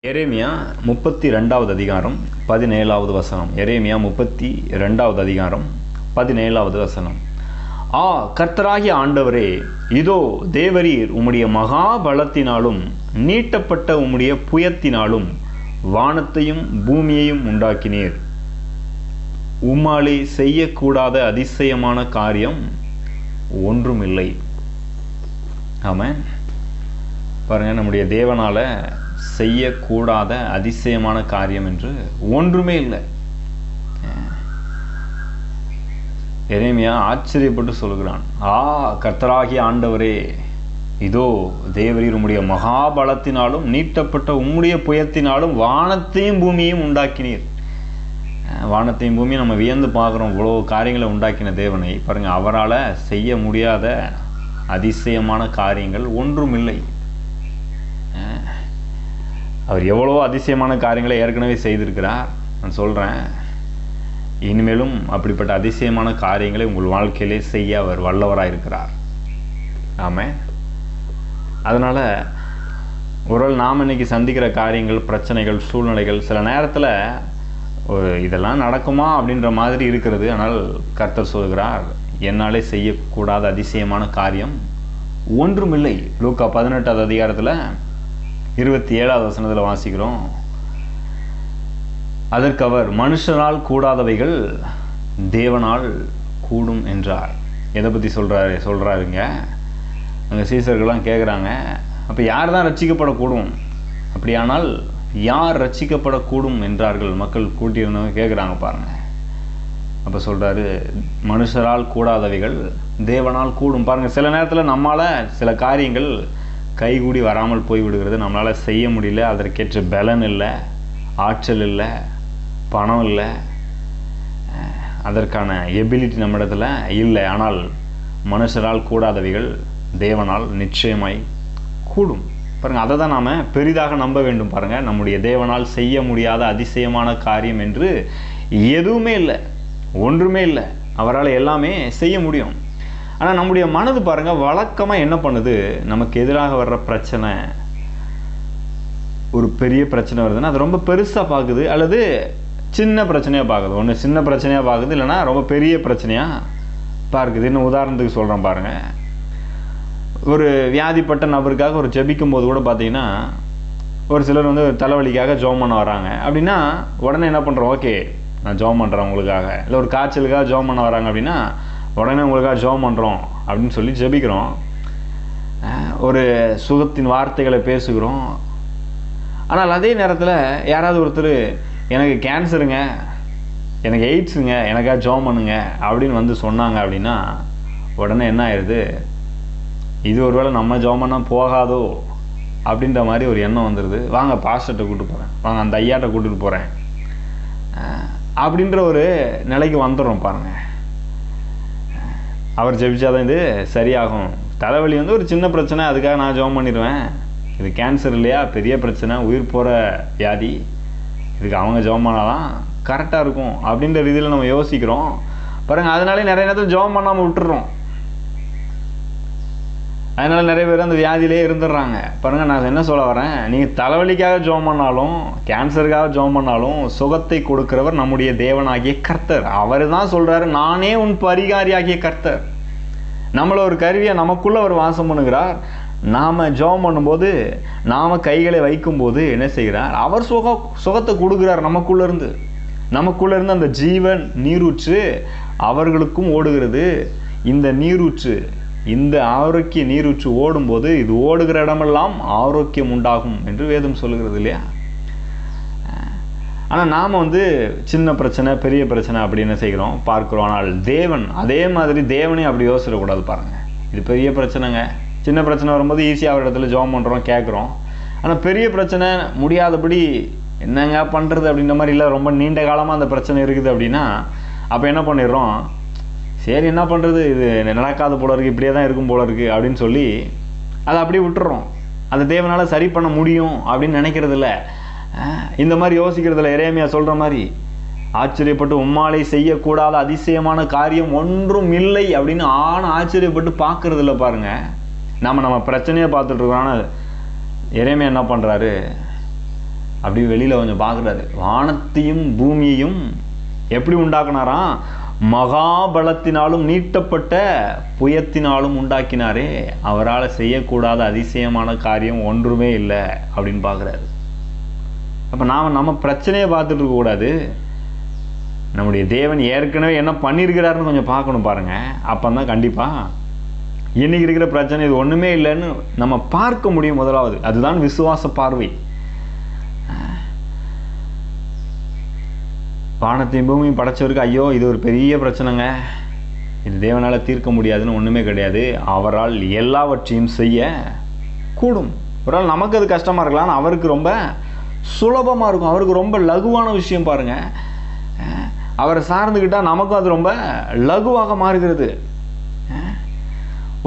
எரேமியா 32வது அதிகாரம் 17வது வசனம். எரேமியா 32வது அதிகாரம் 17வது வசனம். கர்த்தராகிய ஆண்டவரே, இதோ தேவரீர் உம்முடைய மகாபலத்தினாலும் நீட்டப்பட்ட உம்முடைய புயத்தினாலும் வானத்தையும் பூமியையும் உண்டாக்கினீர். உம்மாலே செய்யக்கூடாத அதிசயமான காரியம் ஒன்றுமில்லை. ஆமென். பாருங்க, நம்முடைய தேவனால செய்யக்கூடாத அதிசயமான காரியம் என்று ஒன்றுமே இல்லை. எரேமியா ஆச்சரியப்பட்டு சொல்கிறான், கர்த்தராகிய ஆண்டவரே, இதோ தேவரீர் உம்முடைய மகாபலத்தினாலும் நீட்டப்பட்ட உம்முடைய புயத்தினாலும் வானத்தையும் பூமியையும் உண்டாக்கினீர். வானத்தையும் பூமியும் நம்ம வியந்து பார்க்குறோம். இவ்வளோ காரியங்களை உண்டாக்கின தேவனை பாருங்க, அவரால் செய்ய முடியாத அதிசயமான காரியங்கள் ஒன்றுமில்லை. அவர் எவ்வளோ அதிசயமான காரியங்களை ஏற்கனவே செய்திருக்கிறார். நான் சொல்கிறேன், இனிமேலும் அப்படிப்பட்ட அதிசயமான காரியங்களை உங்கள் வாழ்க்கையிலே செய்ய அவர் வல்லவராக இருக்கிறார். ஆமாம். அதனால் ஒரு நாம் இன்னைக்கு சந்திக்கிற காரியங்கள், பிரச்சனைகள், சூழ்நிலைகள் சில நேரத்தில் இதெல்லாம் நடக்குமா அப்படின்ற மாதிரி இருக்கிறது. ஆனால் கர்த்தர் சொல்கிறார், என்னாலே செய்யக்கூடாத அதிசயமான காரியம் ஒன்றுமில்லை. லூக்கா 18வது அதிகாரத்தில் 27வது வசனத்தில் வாசிக்கிறோம், அதற்கு அவர், மனுஷனால் கூடாதவைகள் தேவனால் கூடும் என்றார். எதை பற்றி சொல்கிறாருங்க? அங்கே சீசர்கள்லாம் கேட்குறாங்க, அப்போ யார் தான் ரட்சிக்கப்படக்கூடும்? அப்படியானால் யார் ரட்சிக்கப்படக்கூடும் என்றார்கள். மக்கள் கூட்டியிருந்தவங்க கேட்குறாங்க பாருங்கள். அப்போ சொல்கிறாரு, மனுஷரால் கூடாதவைகள் தேவனால் கூடும். பாருங்கள், சில நேரத்தில் நம்மால் சில காரியங்கள் கைகூடி வராமல் போய்விடுகிறது. நம்மளால் செய்ய முடியல, அதற்கேற்ற பலன் இல்லை, ஆற்றல் இல்லை, பணம் இல்லை, அதற்கான எபிலிட்டி நம்மிடத்தில் இல்லை. ஆனால் மனுஷரால் கூடாதவைகள் தேவனால் நிச்சயமாய் கூடும். பாருங்கள், அதை தான் நாம் பெரிதாக நம்ப வேண்டும். பாருங்கள், நம்முடைய தேவனால் செய்ய முடியாத அதிசயமான காரியம் என்று எதுவுமே இல்லை, ஒன்றுமே இல்லை. அவரால் எல்லாமே செய்ய முடியும். ஆனால் நம்முடைய மனது பாருங்கள், வழக்கமாக என்ன பண்ணுது, நமக்கு எதிராக வர்ற பிரச்சனை, ஒரு பெரிய பிரச்சனை வருதுன்னா அது ரொம்ப பெருசாக பார்க்குது, அல்லது சின்ன பிரச்சனையாக பார்க்குது. ஒன்று சின்ன பிரச்சனையாக பார்க்குது, இல்லைனா ரொம்ப பெரிய பிரச்சனையாக பார்க்குது. இன்னும் உதாரணத்துக்கு சொல்கிறேன் பாருங்கள். ஒரு வியாதிப்பட்ட நபருக்காக ஒரு ஜெபிக்கும் போது கூட பார்த்தீங்கன்னா, ஒரு சிலர் வந்து ஒரு தலைவலிக்காக ஜெபம் பண்ண வராங்க. அப்படின்னா உடனே என்ன பண்ணுறோம், ஓகே நான் ஜெபம் பண்ணுறேன் உங்களுக்காக. இல்லை ஒரு காய்ச்சலுக்காக ஜெபம் பண்ண வராங்க அப்படின்னா உடனே உங்களுக்காக ஜெபம் பண்ணுறோம் அப்படின்னு சொல்லி ஜெபிக்கிறோம். ஒரு சுகத்தின் வார்த்தைகளை பேசுகிறோம். ஆனால் அதே நேரத்தில் யாராவது ஒருத்தர், எனக்கு கேன்சருங்க, எனக்கு எய்ட்ஸுங்க, எனக்காக ஜெபம் பண்ணுங்க அப்படின்னு வந்து சொன்னாங்க அப்படின்னா உடனே என்ன ஆயிடுது, இது ஒரு வேளை நம்ம ஜெபம் பண்ணால் போகாதோ அப்படின்ற மாதிரி ஒரு எண்ணம் வந்துடுது. வாங்க பாஸ்டர்கிட்ட கூப்பிட்டு போகிறேன், வாங்க அந்த ஐயாட்ட கூட்டிகிட்டு போகிறேன் அப்படின்ற ஒரு நிலைக்கு வந்துடுறோம் பாருங்கள். அவர் ஜெபிச்சாதான் இது சரியாகும். தலைவலி வந்து ஒரு சின்ன பிரச்சனை, அதுக்காக நான் ஜெபம் பண்ணிடுவேன். இது கேன்சர் இல்லையா, பெரிய பிரச்சனை, உயிர் போகிற வியாதி, இதுக்கு அவங்க ஜெபம் பண்ணாதான் கரெக்டாக இருக்கும் அப்படின்ற ரீதியில் நம்ம யோசிக்கிறோம் பாருங்கள். அதனாலே நிறைய நேரத்தில் ஜெபம் பண்ணாமல் விட்டுறோம். அதனால் நிறைய பேர் அந்த வியாதியிலே இருந்துடுறாங்க பாருங்கள். நான் என்ன சொல்ல வரேன், நீங்கள் தலைவலிக்காக ஜெபம் பண்ணாலும், கேன்சருக்காக ஜெபம் பண்ணாலும் சுகத்தை கொடுக்கிறவர் நம்முடைய தேவனாகிய கர்த்தர். அவர் தான் சொல்கிறாரு, நானே உன் பரிகாரியாகிய கர்த்தர். நம்மளை ஒரு கருவியை நமக்குள்ளே அவர் வாசம் பண்ணுகிறார். நாம் ஜெபம் பண்ணும்போது, நாம் கைகளை வைக்கும்போது என்ன செய்கிறார், அவர் சுகத்தை கொடுக்குறார். நமக்குள்ளேருந்து அந்த ஜீவன் நீரூற்று அவர்களுக்கும் ஓடுகிறது. இந்த நீரூற்று, இந்த ஆரோக்கிய நீரூற்று ஓடும்போது இது ஓடுகிற இடமெல்லாம் ஆரோக்கியம் உண்டாகும் என்று வேதம் சொல்லுகிறது இல்லையா? ஆனால் நாம் வந்து சின்ன பிரச்சனை, பெரிய பிரச்சனை அப்படி என்ன செய்கிறோம் பார்க்குறோம். ஆனால் தேவன் அதே மாதிரி தேவனே அப்படி யோசிடக்கூடாது பாருங்கள். இது பெரிய பிரச்சனைங்க, சின்ன பிரச்சனை வரும்போது ஈஸியாக ஒரு இடத்துல ஜெபம் பண்ணுறோம், கேட்குறோம். ஆனால் பெரிய பிரச்சனை முடியாதபடி என்னங்க பண்ணுறது அப்படின்ற மாதிரி இல்லை, ரொம்ப நீண்ட காலமாக அந்த பிரச்சனை இருக்குது அப்படின்னா அப்போ என்ன பண்ணிடுறோம், சரி என்ன பண்ணுறது, இது நடக்காத போல இருக்குது, இப்படியே தான் இருக்கும் போல இருக்குது அப்படின்னு சொல்லி அதை அப்படியே விட்டுறோம். அதை தேவனால் சரி பண்ண முடியும் அப்படின்னு நினைக்கிறது இல்லை, இந்த மாதிரி யோசிக்கிறது இல்லை. எரேமியா சொல்கிற மாதிரி ஆச்சரியப்பட்டு, உம்மாலே செய்யக்கூடாத அதிசயமான காரியம் ஒன்றும் இல்லை அப்படின்னு ஆச்சரியப்பட்டு பார்க்கறது இல்லை பாருங்கள். நம்ம பிரச்சனையை பார்த்துட்ருக்கோம். ஆனால் எரேமியா என்ன பண்ணுறாரு, அப்படி வெளியில் கொஞ்சம் பார்க்குறாரு. வானத்தையும் பூமியையும் எப்படி உண்டாக்குனாராம்? மகாபலத்தினாலும் நீட்டப்பட்ட புயத்தினாலும் உண்டாக்கினாரே, அவரால் செய்யக்கூடாத அதிசயமான காரியம் ஒன்றுமே இல்லை அப்படின்னு பார்க்குறாரு. அப்போ நம்ம பிரச்சனையை பார்த்துட்டு இருக்கக்கூடாது, நம்முடைய தேவன் ஏற்கனவே என்ன பண்ணியிருக்கிறாருன்னு கொஞ்சம் பார்க்கணும் பாருங்க. அப்போ தான் கண்டிப்பாக இன்னைக்கு இருக்கிற பிரச்சனை இது ஒன்றுமே இல்லைன்னு நம்ம பார்க்க முடியும். முதலாவது அதுதான் விசுவாச பார்வை. வானத்தையும் பூமியும் படைச்சவருக்கு ஐயோ இது ஒரு பெரிய பிரச்சனைங்க, இது தேவனால் தீர்க்க முடியாதுன்னு ஒன்றுமே கிடையாது. அவரால் எல்லாவற்றையும் செய்ய கூடும். ஒரு நாள் நமக்கு அது கஷ்டமாக இருக்கலாம், ஆனால் அவருக்கு ரொம்ப சுலபமாக இருக்கும், அவருக்கு ரொம்ப லகுவான விஷயம் பாருங்கள். அவரை சார்ந்துக்கிட்டால் நமக்கும் அது ரொம்ப லகுவாக மாறுகிறது.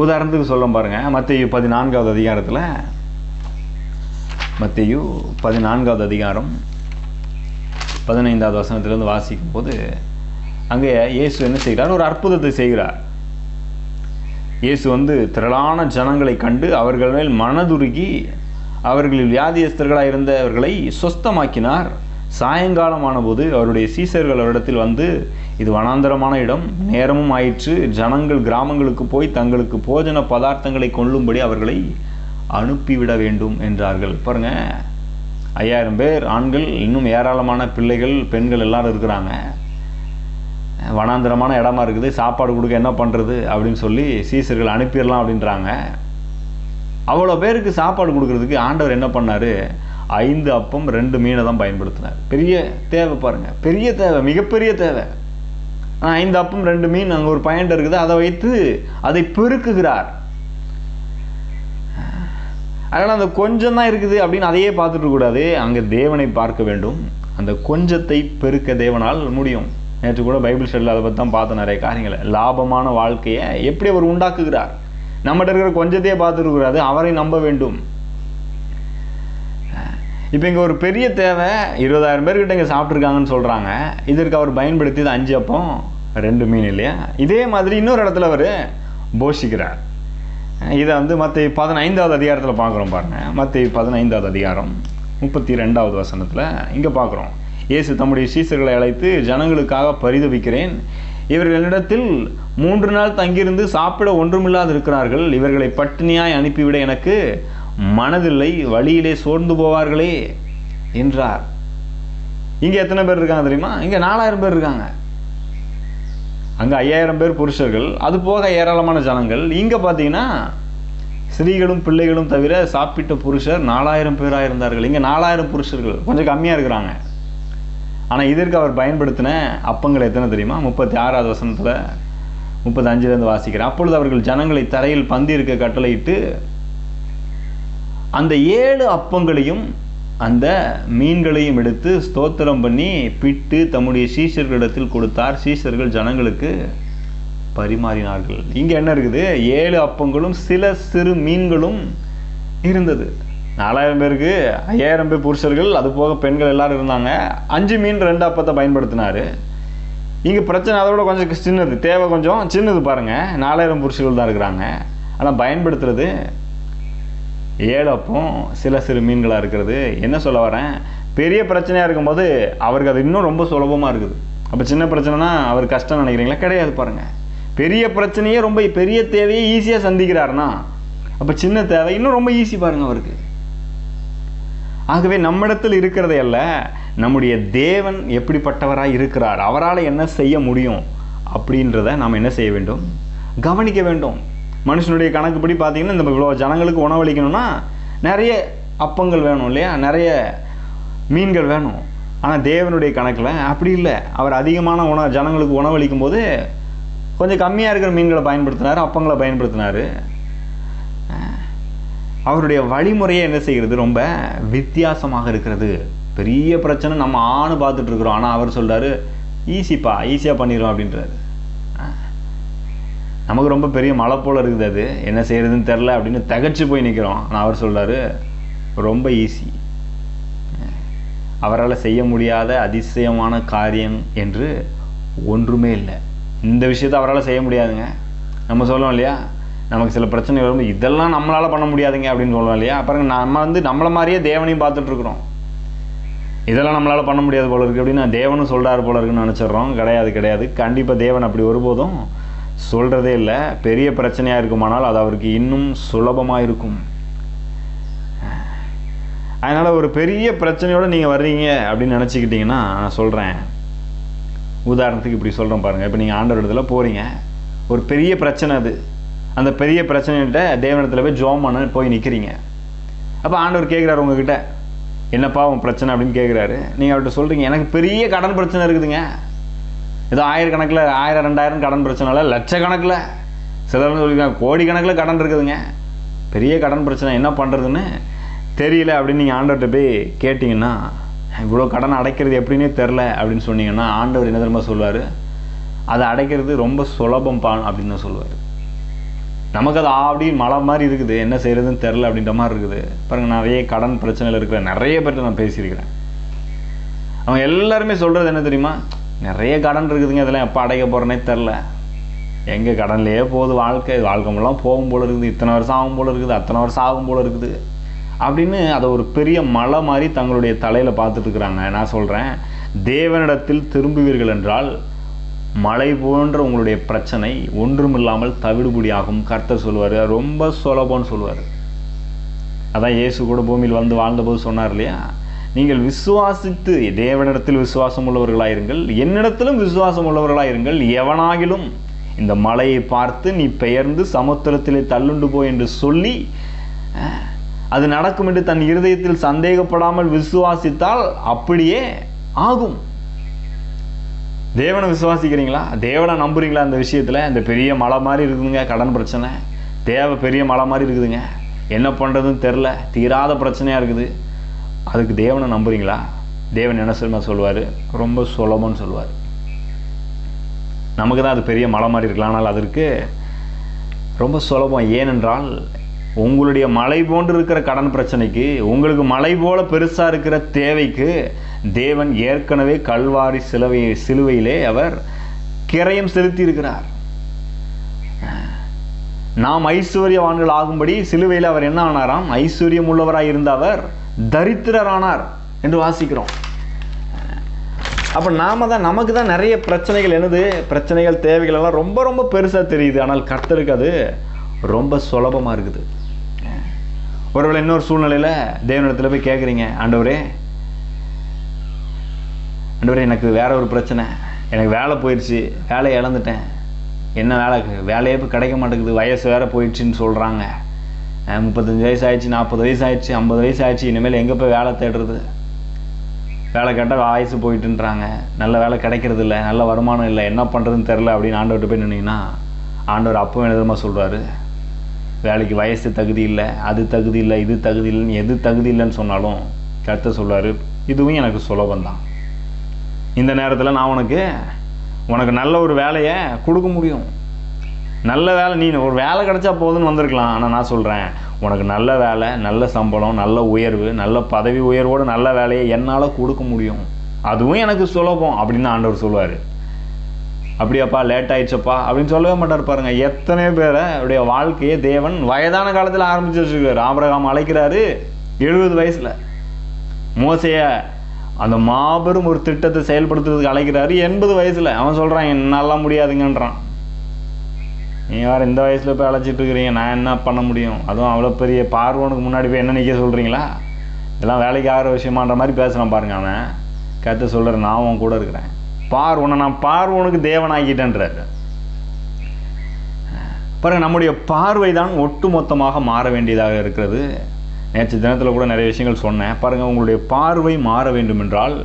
உதாரணத்துக்கு சொல்ல பாருங்க, மத்தேயு 14வது அதிகாரத்தில், மத்தேயு 14வது அதிகாரம் 15வது வசனத்திலிருந்து வாசிக்கும் போது அங்கே இயேசு என்ன செய்கிறார்? ஒரு அற்புதத்தை செய்கிறார். இயேசு திரளான ஜனங்களை கண்டு அவர்கள் மேல் மனதுருகி அவர்களில் வியாதியஸ்தர்களாக இருந்தவர்களை சொஸ்தமாக்கினார். சாயங்காலமான போது அவருடைய சீசர்கள் அவரிடத்தில் இது வனாந்தரமான இடம், நேரமும் ஆயிற்று, ஜனங்கள் கிராமங்களுக்கு போய் தங்களுக்கு போஜன பதார்த்தங்களை கொள்ளும்படி அவர்களை அனுப்பிவிட வேண்டும் என்றார்கள். பாருங்க, 5000 பேர் ஆண்கள், இன்னும் ஏராளமான பிள்ளைகள் பெண்கள் எல்லாரும் இருக்கிறாங்க. வனாந்தரமான இடமா இருக்குது, சாப்பாடு கொடுக்க என்ன பண்ணுறது அப்படின்னு சொல்லி சீசர்கள் அனுப்பிடலாம் அப்படின்றாங்க. அவ்வளோ பேருக்கு சாப்பாடு கொடுக்கறதுக்கு ஆண்டவர் என்ன பண்ணார்? 5 அப்பம் 2 மீனை தான் பயன்படுத்தினார். பெரிய தேவை பாருங்கள், பெரிய தேவை, மிகப்பெரிய தேவை. 5 அப்பம் 2 மீன் அங்கே ஒரு பாயிண்ட் இருக்குது, அதை வைத்து அதை பெருக்குகிறார். அதனால் அந்த கொஞ்சம் தான் இருக்குது அப்படின்னு அதையே பார்த்துட்டு கூடாது, அங்கே தேவனை பார்க்க வேண்டும். அந்த கொஞ்சத்தை பெருக்க தேவனால் முடியும். நேற்று கூட பைபிள் ஸ்டடியில் அதை பற்றி தான் பார்த்த நிறைய காரியங்களை. லாபமான வாழ்க்கையை எப்படி அவர் உண்டாக்குகிறார். நம்மகிட்ட இருக்கிற கொஞ்சத்தையே பார்த்துட்டு கூடாது, அவரை நம்ப வேண்டும். இப்போ இங்கே ஒரு பெரிய தேவை, 20,000 பேர்கிட்ட இங்கே சாப்பிட்ருக்காங்கன்னு சொல்கிறாங்க. இதற்கு அவர் பயன்படுத்தியது 5 அப்பம் 2 மீன் இல்லையா? இதே மாதிரி இன்னொரு இடத்துல அவர் போஷிக்கிறார். இதை மத்தேயு 15வது அதிகாரத்தில் பார்க்குறோம் பாருங்கள். மத்தேயு 15வது அதிகாரம் 32வது வசனத்தில் இங்கே பார்க்குறோம். இயேசு தம்முடைய சீசர்களை அழைத்து, ஜனங்களுக்காக பரிதபிக்கிறேன், இவர்களிடத்தில் 3 நாள் தங்கியிருந்து சாப்பிட ஒன்றுமில்லாது இருக்கிறார்கள். இவர்களை பட்டினியாய் அனுப்பிவிட எனக்கு மனதில்லை, வழியிலே சோர்ந்து போவார்களே என்றார். இங்கே எத்தனை பேர் இருக்காங்க தெரியுமா? இங்கே 4000 பேர் இருக்காங்க. அங்கே 5000 பேர் புருஷர்கள், அது போக ஏராளமான ஜனங்கள். இங்கே பார்த்தீங்கன்னா ஸ்திரீகளும் பிள்ளைகளும் தவிர சாப்பிட்ட புருஷர் 4000 பேராக இருந்தார்கள். இங்கே 4000 புருஷர்கள், கொஞ்சம் கம்மியாக இருக்கிறாங்க. ஆனால் இதற்கு அவர் பயன்படுத்தின அப்பங்கள் எத்தனை தெரியுமா? 36வது வசனத்தில் 35லேருந்து வாசிக்கிறேன். அப்பொழுது அவர்கள் ஜனங்களை தரையில் பந்தி இருக்க கட்டளையிட்டு அந்த 7 அப்பங்களையும் அந்த மீன்களையும் எடுத்து ஸ்தோத்திரம் பண்ணி பிட்டு தம்முடைய சீஷர்களிடத்தில் கொடுத்தார். சீஷர்கள் ஜனங்களுக்கு பரிமாறினார்கள். இங்கே என்ன இருக்குது? 7 அப்பங்களும் சில சிறு மீன்களும் இருந்தது. 4000 பேருக்கு 5000 பேர் புருஷர்கள், அது போக பெண்கள் எல்லாரும் இருந்தாங்க. 5 மீன் 2 அப்பத்தை பயன்படுத்தினார். இங்கே பிரச்சனை அதை விட கொஞ்சம் சின்னது, தேவை கொஞ்சம் சின்னது பாருங்கள். 4000 புருஷர்கள் தான் இருக்கிறாங்க, ஆனால் பயன்படுத்துறது 7 அப்பம் சில சிறு மீன்களாக இருக்கிறது. என்ன சொல்ல வரேன்? பெரிய பிரச்சனையாக இருக்கும்போது அவருக்கு அது இன்னும் ரொம்ப சுலபமாக இருக்குது. அப்போ சின்ன பிரச்சனைனா அவர் கஷ்டம் நினைக்கிறீங்களா? கிடையாது பாருங்கள். பெரிய பிரச்சனையே, ரொம்ப பெரிய தேவையை ஈஸியாக சந்திக்கிறாருன்னா அப்போ சின்ன தேவை இன்னும் ரொம்ப ஈஸி பாருங்கள் அவருக்கு. ஆகவே நம்மிடத்தில் இருக்கிறதை அல்ல, நம்முடைய தேவன் எப்படிப்பட்டவராக இருக்கிறார், அவரால் என்ன செய்ய முடியும் அப்படின்றத நாம் என்ன செய்ய வேண்டும்? கவனிக்க வேண்டும். மனுஷனுடைய கணக்குப்படி பார்த்தீங்கன்னா இந்த இவ்வளோ ஜனங்களுக்கு உணவளிக்கணும்னா நிறைய அப்பங்கள் வேணும் இல்லையா, நிறைய மீன்கள் வேணும். ஆனால் தேவனுடைய கணக்கில் அப்படி இல்லை. அவர் அதிகமான ஜனங்களுக்கு உணவளிக்கும் போது கொஞ்சம் கம்மியாக இருக்கிற மீன்களை பயன்படுத்தினார், அப்பங்களை பயன்படுத்தினார். அவருடைய வழிமுறையை என்ன செய்கிறது? ரொம்ப வித்தியாசமாக இருக்கிறது. பெரிய பிரச்சனை நம்ம பார்த்துட்டு இருக்கிறோம், ஆனால் அவர் சொல்கிறாரு ஈஸிப்பா, ஈஸியாக பண்ணிடுவோம் அப்படின்றாரு. நமக்கு ரொம்ப பெரிய மழை போல் இருக்குது, அது என்ன செய்கிறதுன்னு தெரில அப்படின்னு திகச்சு போய் நிற்கிறோம். ஆனால் அவர் சொல்கிறாரு ரொம்ப ஈஸி. அவரால் செய்ய முடியாத அதிசயமான காரியம் என்று ஒன்றுமே இல்லை. இந்த விஷயத்தை அவரால் செய்ய முடியாதுங்க. நம்ம சொல்லுவோம் இல்லையா, நமக்கு சில பிரச்சனை வரும்போது இதெல்லாம் நம்மளால் பண்ண முடியாதுங்க அப்படின்னு சொல்லுவோம் இல்லையா. அப்புறம் நம்ம நம்மளை மாதிரியே தேவனையும் பார்த்துட்ருக்குறோம். இதெல்லாம் நம்மளால் பண்ண முடியாது போல இருக்குது அப்படின்னு தேவனும் சொல்கிறாரு போல இருக்குன்னு நினச்சிட்றோம். கிடையாது. கண்டிப்பாக தேவன் அப்படி ஒருபோதும் சொல்கிறதே இல்லை. பெரிய பிரச்சனையாக இருக்குமானால் அது அவருக்கு இன்னும் சுலபமாக இருக்கும். அதனால் ஒரு பெரிய பிரச்சனையோடு நீங்கள் வர்றீங்க அப்படின்னு நினச்சிக்கிட்டிங்கன்னா நான் சொல்கிறேன், உதாரணத்துக்கு இப்படி சொல்கிறேன் பாருங்கள். இப்போ நீங்கள் ஆண்டவர் இடத்துல போகிறீங்க, ஒரு பெரிய பிரச்சனை அது. அந்த பெரிய பிரச்சனைகிட்ட தேவனிடத்தில் போய் ஜெபம் பண்ண போய் நிற்கிறீங்க. அப்போ ஆண்டவர் கேட்குறாரு உங்ககிட்ட, என்னப்பா உன் பிரச்சனை அப்படின்னு கேட்குறாரு. நீங்கள் அவர்கிட்ட சொல்கிறீங்க, எனக்கு பெரிய கடன் பிரச்சனை இருக்குதுங்க. ஏதோ 1000 கணக்கில் 1000 2000 கடன் பிரச்சனை இல்லை, லட்சக்கணக்கில், சிலர் சொல்லியிருக்காங்க கோடிக்கணக்கில் கடன் இருக்குதுங்க. பெரிய கடன் பிரச்சனை, என்ன பண்ணுறதுன்னு தெரியல அப்படின்னு நீங்கள் ஆண்டவர்கிட்ட போய் கேட்டிங்கன்னா, இவ்வளோ கடன் அடைக்கிறது எப்படின்னே தெரில அப்படின்னு சொன்னீங்கன்னா ஆண்டவர் என்ன தெரியுமா சொல்லுவார், அதை அடைக்கிறது ரொம்ப சுலபம் அப்படின்னு தான் சொல்லுவார். நமக்கு அது அப்படின்னு மழை மாதிரி இருக்குது, என்ன செய்கிறதுன்னு தெரில அப்படின்ற மாதிரி இருக்குது பாருங்கள். நிறைய கடன் பிரச்சனையில் இருக்கிற நிறைய பேர்கிட்ட நான் பேசியிருக்கிறேன். அவங்க எல்லாருமே சொல்கிறது என்ன தெரியுமா, நிறைய கடன் இருக்குதுங்க, இதெல்லாம் எப்போ அடைக்க போகிறேன்னே தெரில, எங்கே கடன்லையே போகுது வாழ்க்கைமெல்லாம் போகும் போல் இருக்குது, இத்தனை வருஷம் ஆகும் போல் இருக்குது, அத்தனை வருஷம் ஆகும் போல் இருக்குது அப்படின்னு அதை ஒரு பெரிய மலை மாதிரி தங்களுடைய தலையில் பார்த்துட்டு இருக்கிறாங்க. நான் சொல்கிறேன், தேவனிடத்தில் திரும்புவீர்கள் என்றால் மழை போன்ற உங்களுடைய பிரச்சனை ஒன்றுமில்லாமல் தவிடுபடியாகும். கர்த்தர் சொல்லுவார், ரொம்ப சுலபம்னு சொல்லுவார். அதான் இயேசு கூட பூமியில் வந்து வாழ்ந்தபோது சொன்னார் இல்லையா, நீங்கள் விசுவாசித்து தேவனிடத்தில் விசுவாசம் உள்ளவர்களாயிருங்கள், என்னிடத்திலும் விசுவாசம் உள்ளவர்களாயிருங்கள். எவனாகிலும் இந்த மலையை பார்த்து நீ பெயர்ந்து சமுத்திரத்திலே தள்ளுண்டு போ என்று சொல்லி அது நடக்கும் என்று தன் இருதயத்தில் சந்தேகப்படாமல் விசுவாசித்தால் அப்படியே ஆகும். தேவனை விசுவாசிக்கிறீங்களா? தேவனை நம்புறீங்களா? அந்த விஷயத்தில் இந்த பெரிய மலை மாதிரி இருக்குதுங்க கடன் பிரச்சனை, பெரிய மலை மாதிரி இருக்குதுங்க, என்ன பண்ணுறதுன்னு தெரில, தீராத பிரச்சனையாக இருக்குது, அதுக்கு தேவனை நம்புறீங்களா? தேவன் என்ன சொல்லுவார், ரொம்ப சுலபம்னு சொல்லுவார். நமக்கு தான் அது பெரிய மலை மாதிரி இருக்கலாம், ஆனால் அதற்கு ரொம்ப சுலபம். ஏனென்றால் உங்களுடைய மலை போன்று இருக்கிற கடன் பிரச்சனைக்கு, உங்களுக்கு மலை போல பெருசாக இருக்கிற தேவைக்கு தேவன் ஏற்கனவே கல்வாரி சிலுவையிலே அவர் கிரயம் செலுத்தி இருக்கிறார். நாம் ஐஸ்வர்யவான்கள் ஆகும்படி சிலுவையில் அவர் என்ன ஆனாராம், ஐஸ்வர்யம் உள்ளவராய் இருந்த அவர் தரித்திரரானார் என்று வாசிக்கிறோம். அப்போ நமக்கு தான் நிறைய பிரச்சனைகள், பிரச்சனைகள் தேவைகள் எல்லாம் ரொம்ப ரொம்ப பெருசாக தெரியுது. ஆனால் கர்த்தருக்கு அது ரொம்ப சுலபமாக இருக்குது. ஒருவேளை இன்னொரு சூழ்நிலையில் தேவனிடத்தில் போய் கேட்குறீங்க, ஆண்டவரே எனக்கு வேற ஒரு பிரச்சனை, எனக்கு வேலை போயிடுச்சு, வேலையை இழந்துட்டேன், என்ன வேலையே இப்போ கிடைக்க மாட்டேங்குது, வயசு வேறு போயிடுச்சுன்னு சொல்கிறாங்க, 35 வயசு ஆயிடுச்சு, 40 வயசு ஆயிடுச்சு, 50 வயசு ஆயிடுச்சு, இனிமேல் எங்கே போய் வேலை தேடுறது, வேலை கேட்டால் வயசு போயிட்டுன்றாங்க, நல்ல வேலை கிடைக்கிறது இல்லை, நல்ல வருமானம் இல்லை, என்ன பண்ணுறதுன்னு தெரில அப்படின்னு ஆண்டவர்கிட்ட போய் நின்னீங்கன்னா ஆண்டவர் அப்பவும் என்னதுமா சொல்கிறாரு, வேலைக்கு வயசு தகுதி இல்லை, அது தகுதி இல்லை, இது தகுதி இல்லைன்னு எது தகுதி இல்லைன்னு சொன்னாலும் கர்த்தர் சொல்வார், இதுவும் எனக்கு சுலபந்தான். இந்த நேரத்தில் நான் உனக்கு நல்ல ஒரு வேலையை கொடுக்க முடியும். நல்ல வேலை, நீ ஒரு வேலை கிடைச்சா போதுன்னு வந்திருக்கலாம். ஆனால் நான் சொல்கிறேன், உனக்கு நல்ல வேலை, நல்ல சம்பளம், நல்ல உயர்வு, நல்ல பதவி உயர்வோடு நல்ல வேலையை என்னால் கொடுக்க முடியும், அதுவும் எனக்கு சுலபம் அப்படின்னு ஆண்டவர் சொல்லுவார். அப்படியாப்பா லேட் ஆயிடுச்சப்பா அப்படின்னு சொல்லவே மாட்டார். பாருங்க, எத்தனை பேரை அவருடைய வாழ்க்கையை தேவன் வயதான காலத்தில் ஆரம்பிச்சு வச்சுருக்காரு. ஆபிரகாம் அழைக்கிறாரு 70 வயசில், மோசைய அந்த மாபெரும் ஒரு திட்டத்தை செயல்படுத்துறதுக்கு அழைக்கிறாரு 80 வயசில். அவன் சொல்கிறான் என்னாலாம் முடியாதுங்கன்றான். நீ வேறு இந்த வயசில் போய் அழைச்சிட்டு இருக்கிறீங்க, நான் என்ன பண்ண முடியும், அதுவும் அவ்வளோ பெரிய பார்வோனுக்கு முன்னாடி போய் என்ன நிற்க சொல்கிறீங்களா, இதெல்லாம் வேலைக்கு ஆகிற விஷயமான்ற மாதிரி பேசுகிறான் பாருங்க. அவன் கர்த்தர் சொல்கிறார், நான் உன் கூட இருக்கிறேன், நான் பார்வோனுக்கு தேவனாகிட்டேன்றார். பாருங்க, நம்முடைய பார்வை தான் ஒட்டு மொத்தமாக மாற வேண்டியதாக இருக்கிறது. நேற்று தினத்தில் கூட நிறைய விஷயங்கள் சொன்னேன். பாருங்கள், உங்களுடைய பார்வை மாற வேண்டும் என்றால்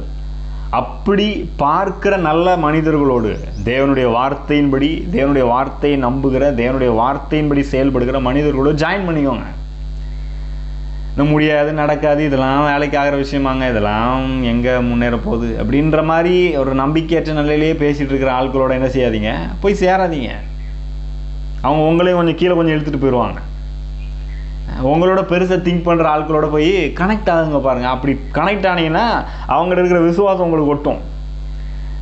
அப்படி பார்க்கிற நல்ல மனிதர்களோடு, தேவனுடைய வார்த்தையின்படி, தேவனுடைய வார்த்தையை நம்புகிற, தேவனுடைய வார்த்தையின்படி செயல்படுகிற மனிதர்களோடு ஜாயின் பண்ணிக்கோங்க. இன்னும் முடியாது, நடக்காது, இதெல்லாம் வேலைக்கு ஆகிற விஷயமாங்க, இதெல்லாம் எங்கே முன்னேற போகுது அப்படின்ற மாதிரி ஒரு நம்பிக்கையற்ற நிலையிலேயே பேசிகிட்டு இருக்கிற ஆட்களோட என்ன செய்யாதீங்க, போய் சேராதீங்க. அவங்க உங்களையும் கொஞ்சம் கீழே கொஞ்சம் இழுத்துட்டு போயிடுவாங்க. உங்களோட பெருசாக திங்க் பண்ணுற ஆட்களோட போய் கனெக்ட் ஆகுங்க. பாருங்கள், அப்படி கனெக்ட் ஆனீங்கன்னா அவங்கள்ட்ட இருக்கிற விசுவாசம் உங்களுக்கு ஒட்டும்.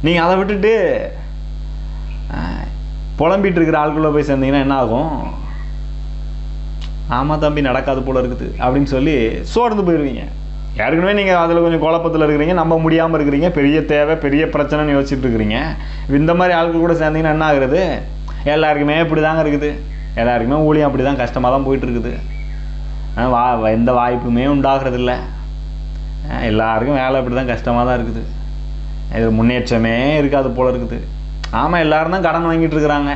நீங்கள் அதை விட்டுட்டு புலம்பிகிட்டு இருக்கிற ஆட்களோட போய் சேர்ந்தீங்கன்னா என்ன ஆகும், ஆமாம் தம்பி நடக்காது போல இருக்குது அப்படின்னு சொல்லி சோர்ந்து போயிடுவீங்க. ஏற்கனவே நீங்கள் அதில் கொஞ்சம் குழப்பத்தில் இருக்கிறீங்க, நம்ப முடியாமல் இருக்கிறீங்க, பெரிய தேவை பெரிய பிரச்சனைன்னு யோசிச்சுட்டு இருக்கிறீங்க. இந்த மாதிரி ஆட்கள் கூட சேர்ந்தீங்கன்னா என்ன ஆகுறது? எல்லாருக்குமே இப்படி தாங்க இருக்குது. எல்லாருக்குமே ஊழியம் அப்படி தான் கஷ்டமாக தான் போயிட்டு இருக்குது. எந்த வாய்ப்புமே உண்டாகிறதில்ல. எல்லாருக்கும் வேலை இப்படி தான் கஷ்டமாக தான் இருக்குது. இது முன்னேற்றமே இருக்காது போல இருக்குது. ஆமாம், எல்லாரும் தான் கடன் வாங்கிட்டு இருக்கிறாங்க.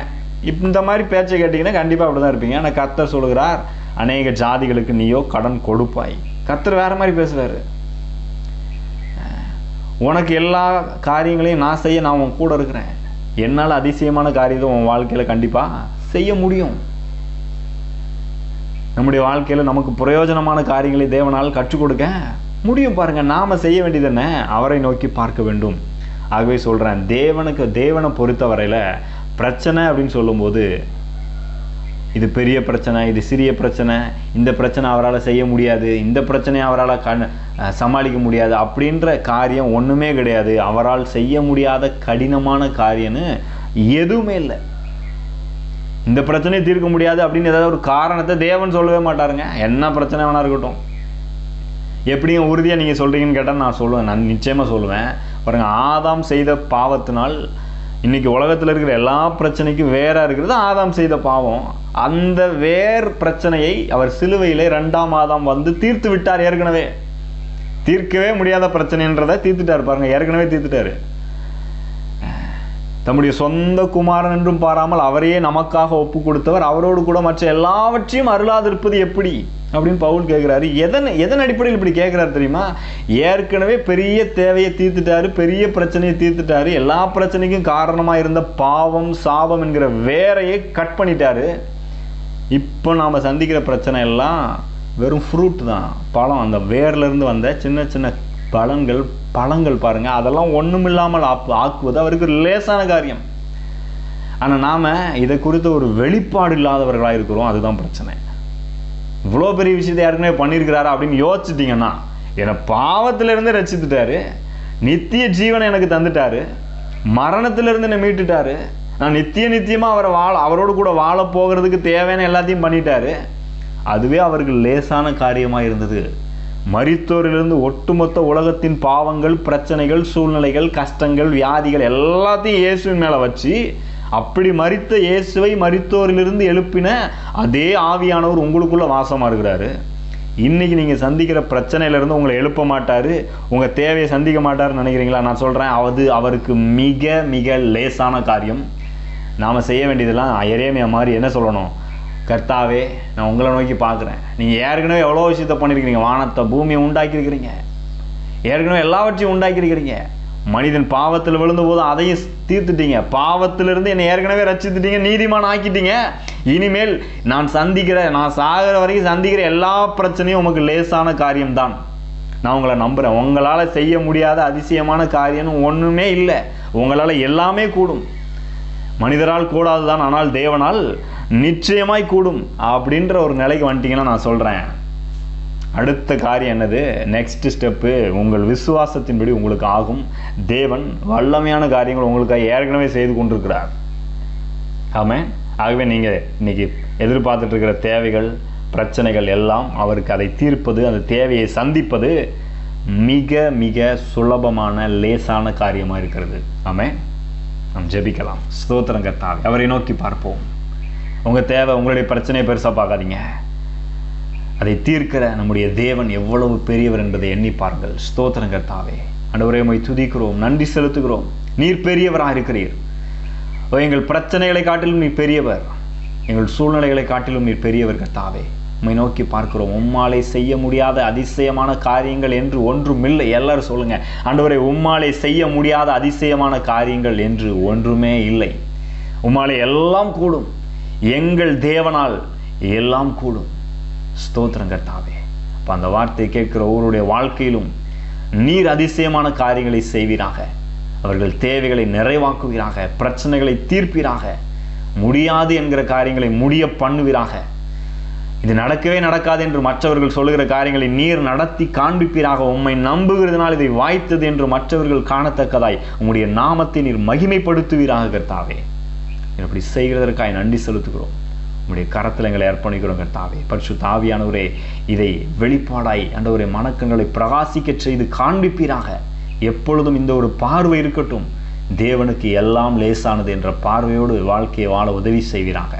இந்த மாதிரி பேச்சை கேட்டிங்கன்னா கண்டிப்பாக அப்படி தான் இருப்பீங்க. ஆனால் கர்த்தர் சொல்கிறார், அநேக ஜாதிகளுக்கு நீயோ கடன் கொடுப்பாய். கர்த்தர் வேறு மாதிரி பேசுகிறாரு. உனக்கு எல்லா காரியங்களையும் நான் செய்ய நான் உன் கூட இருக்கிறேன். என்னால் அதிசயமான காரியத்தை உன் வாழ்க்கையில் கண்டிப்பாக செய்ய முடியும். நம்முடைய வாழ்க்கையில் நமக்கு பிரயோஜனமான காரியங்களை தேவனால் கற்றுக் கொடுக்க முடியும். பாருங்கள், நாம் செய்ய வேண்டியது என்ன? அவரை நோக்கி பார்க்க வேண்டும். ஆகவே சொல்கிறேன், தேவனை பொறுத்தவரையில் பிரச்சனை அப்படின்னு சொல்லும்போது இது பெரிய பிரச்சனை, இது சிறிய பிரச்சனை, இந்த பிரச்சனை அவரால் செய்ய முடியாது, இந்த பிரச்சனையை அவரால் சமாளிக்க முடியாது அப்படின்ற காரியம் ஒன்றுமே கிடையாது. அவரால் செய்ய முடியாத கடினமான காரியம்னு எதுவுமே இல்லை. இந்த பிரச்சனையை தீர்க்க முடியாது அப்படின்னு ஏதாவது ஒரு காரணத்தை தேவன் சொல்லவே மாட்டாருங்க. என்ன பிரச்சனை வேணா இருக்கட்டும். எப்படியும் உறுதியாக நீங்கள் சொல்கிறீங்கன்னு கேட்டால் நான் சொல்லுவேன், நான் நிச்சயமாக சொல்லுவேன். பாருங்கள், ஆதாம் செய்த பாவத்தினால் இன்றைக்கி உலகத்தில் இருக்கிற எல்லா பிரச்சனைக்கும் வேறாக இருக்கிறது ஆதாம் செய்த பாவம். அந்த வேர் பிரச்சனையை அவர் சிலுவையில் 2ஆம் ஆதாம் வந்து தீர்த்து விட்டார். ஏற்கனவே தீர்க்கவே முடியாத பிரச்சனைன்றதை தீர்த்துட்டார். பாருங்கள், ஏற்கனவே தீர்த்துட்டார். தம்முடைய சொந்த குமாரன் என்றும் பாராமல் அவரையே நமக்காக ஒப்பு கொடுத்தவர் அவரோடு கூட மற்ற எல்லாவற்றையும் அருளாதிருப்பது எப்படி அப்படின்னு பவுல் கேட்குறாரு. எதன் அடிப்படையில் இப்படி கேட்குறாரு தெரியுமா? ஏற்கனவே பெரிய தேவையை தீர்த்துட்டாரு, பெரிய பிரச்சனையை தீர்த்துட்டாரு, எல்லா பிரச்சனைக்கும் காரணமாக இருந்த பாவம் சாபம் என்கிற வேரையை கட் பண்ணிட்டாரு. இப்போ நாம் சந்திக்கிற பிரச்சனை எல்லாம் வெறும் ஃப்ரூட் தான், பழம். அந்த வேர்லேருந்து வந்த சின்ன சின்ன பழங்கள் பாருங்கள், அதெல்லாம் ஒன்றும் இல்லாமல் ஆக்குவது அவருக்கு லேசான காரியம். ஆனால் நாம் இதை குறித்து ஒரு வெளிப்பாடு இல்லாதவர்களாக இருக்கிறோம். அதுதான் பிரச்சனை. இவ்வளோ பெரிய விஷயத்தை ஏற்கனவே பண்ணியிருக்கிறாரு அப்படின்னு யோசிச்சிட்டிங்கன்னா, என்னை பாவத்திலிருந்து ரட்சித்துட்டாரு, நித்திய ஜீவனை எனக்கு தந்துட்டாரு, மரணத்திலிருந்து என்னை மீட்டுட்டாரு, நான் நித்தியமாக அவரோடு கூட வாழ போகிறதுக்கு தேவையான எல்லாத்தையும் பண்ணிட்டாரு. அதுவே அவருக்கு லேசான காரியமாக இருந்தது. மரித்தோரிலிருந்து ஒட்டுமொத்த உலகத்தின் பாவங்கள் பிரச்சனைகள் சூழ்நிலைகள் கஷ்டங்கள் வியாதிகள் எல்லாத்தையும் இயேசுவின் மேலே வச்சு, அப்படி மரித்த இயேசுவை மரித்தோரிலிருந்து எழுப்பின அதே ஆவியானவர் உங்களுக்குள்ள வாசமாக இருக்கிறாரு. இன்னைக்கு நீங்கள் சந்திக்கிற பிரச்சனையிலேருந்து உங்களை எழுப்ப மாட்டார், உங்கள் தேவையை சந்திக்க மாட்டார்னு நினைக்கிறீங்களா? நான் சொல்கிறேன், அவருக்கு மிக மிக லேசான காரியம். நாம் செய்ய வேண்டியதெல்லாம் எரேமியா மாதிரி என்ன சொல்லணும்? கர்த்தாவே, நான் உங்களை நோக்கி பார்க்குறேன். நீங்கள் ஏற்கனவே எவ்வளோ விஷயத்தை பண்ணியிருக்கிறீங்க. வானத்தை பூமியை உண்டாக்கியிருக்கிறீங்க, ஏற்கனவே எல்லாவற்றையும் உண்டாக்கியிருக்கிறீங்க. மனிதன் பாவத்தில் விழுந்த போது அதையும் தீர்த்துட்டீங்க. பாவத்திலிருந்து என்னை ஏற்கனவே ரட்சித்துட்டீங்க, நீதிமான் ஆக்கிட்டீங்க. இனிமேல் நான் சாகிற வரைக்கும் சந்திக்கிற எல்லா பிரச்சனையும் உமக்கு லேசான காரியம்தான். நான் உங்களை நம்புகிறேன். உங்களால் செய்ய முடியாத அதிசயமான காரியம்னு ஒன்றுமே இல்லை. உங்களால் எல்லாமே கூடும். மனிதரால் கூடாது தான், ஆனால் தேவனால் நிச்சயமாய் கூடும் அப்படின்ற ஒரு நிலைக்கு வந்துட்டீங்கன்னா நான் சொல்கிறேன், அடுத்த காரியம் என்னது? நெக்ஸ்ட் ஸ்டெப்பு உங்கள் விசுவாசத்தின்படி உங்களுக்கு ஆகும். தேவன் வல்லமையான காரியங்கள் உங்களுக்காக ஏற்கனவே செய்து கொண்டிருக்கிறார். ஆமாம். ஆகவே நீங்கள் இன்னைக்கு எதிர்பார்த்துட்டு இருக்கிற தேவைகள் பிரச்சனைகள் எல்லாம் அவருக்கு அதை தீர்ப்பது, அந்த தேவையை சந்திப்பது மிக மிக சுலபமான லேசான காரியமாக இருக்கிறது. ஆமாம். நாம் ஜெபிக்கலாம். ஸ்தோத்திரம் கர்த்தாவே, அவரை நோக்கி பார்ப்போம். உங்கள் தேவை, உங்களுடைய பிரச்சனையை பெருசாக பார்க்காதீங்க. அதை தீர்க்கிற நம்முடைய தேவன் எவ்வளவு பெரியவர் என்பதை எண்ணி பாருங்கள். ஸ்தோத்திரம் கர்த்தாவே. ஆண்டவரே, உம்மை துதிக்கிறோம், நன்றி செலுத்துகிறோம். நீர் பெரியவராக இருக்கிறீர். எங்கள் பிரச்சனைகளை காட்டிலும் நீர் பெரியவர், எங்கள் சூழ்நிலைகளை காட்டிலும் நீர் பெரியவர் கர்த்தாவே. உம்மை நோக்கி பார்க்கிறோம். உம்மாலே செய்ய முடியாத அதிசயமான காரியங்கள் என்று ஒன்றுமில்லை. எல்லாரும் சொல்லுங்க, ஆண்டவரே, உம்மாலே செய்ய முடியாத அதிசயமான காரியங்கள் என்று ஒன்றுமே இல்லை. உம்மாலே எல்லாம் கூடும். எங்கள் தேவனால் எல்லாம் கூடும். ஸ்தோத்திரம் கர்த்தாவே. அப்போ அந்த வார்த்தையை கேட்கிற ஒவ்வொருடைய வாழ்க்கையிலும் நீர் அதிசயமான காரியங்களை செய்வீராக. அவர்கள் தேவைகளை நிறைவாக்குவீராக, பிரச்சனைகளை தீர்ப்பீராக, முடியாது என்கிற காரியங்களை முடிய பண்ணுவீராக. இது நடக்கவே நடக்காது என்று மற்றவர்கள் சொல்லுகிற காரியங்களை நீர் நடத்தி காண்பிப்பீராக. உம்மை நம்புகிறதுனால் இதை வாய்த்தது என்று மற்றவர்கள் காணத்தக்கதாய் உம்முடைய நாமத்தை நீர் மகிமைப்படுத்துவீராக கர்த்தாவே. இப்படி செய்கிறதற்காக நன்றி செலுத்துகிறோம். உங்களுடைய கரத்தில் எங்களை அர்ப்பணிக்கிறோம் கர்த்தாவே. பரிசுத்த ஆவியானவரே, இதை வெளிப்பாடாய் ஆண்டவரே மனக்கண்களை பிரகாசிக்க செய்து காண்பிப்பீராக. எப்பொழுதும் இந்த ஒரு பார்வை இருக்கட்டும். தேவனுக்கு எல்லாம் லேசானது என்ற பார்வையோடு வாழ்க்கையை வாழ உதவி செய்வீராக.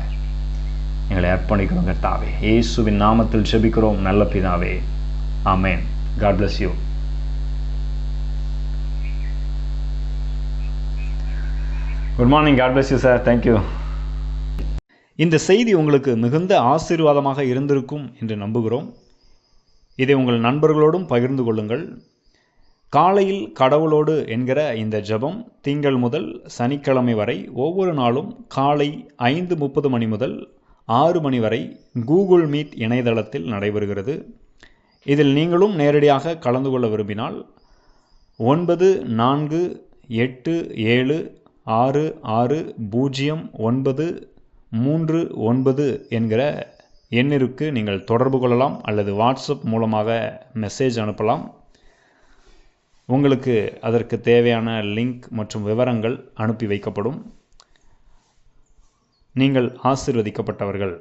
எங்களை அர்ப்பணிக்கிறோம் கர்த்தாவே. இயேசுவின் நாமத்தில் ஜெபிக்கிறோம் நல்ல பிதாவே. ஆமென். God bless you. Good morning. God bless you sir. Thank you. இந்த செய்தி உங்களுக்கு மிகுந்த ஆசீர்வாதமாக இருந்திருக்கும் என்று நம்புகிறோம். இதை உங்கள் நண்பர்களோடும் பகிர்ந்து கொள்ளுங்கள். காலையில் கடவுளோடு என்கிற இந்த ஜெபம் திங்கள் முதல் சனிக்கிழமை வரை ஒவ்வொரு நாளும் காலை 5:30 மணி முதல் 6 மணி வரை கூகுள் மீட் இணையதளத்தில் நடைபெறுகிறது. இதில் நீங்களும் நேரடியாக கலந்து கொள்ள விரும்பினால் 9487660939 என்கிற எண்ணிற்கு நீங்கள் தொடர்பு கொள்ளலாம் அல்லது வாட்ஸ்அப் மூலமாக மெசேஜ் அனுப்பலாம். உங்களுக்கு அதற்கு தேவையான லிங்க் மற்றும் விவரங்கள் அனுப்பி வைக்கப்படும். நீங்கள் ஆசீர்வதிக்கப்பட்டவர்கள்.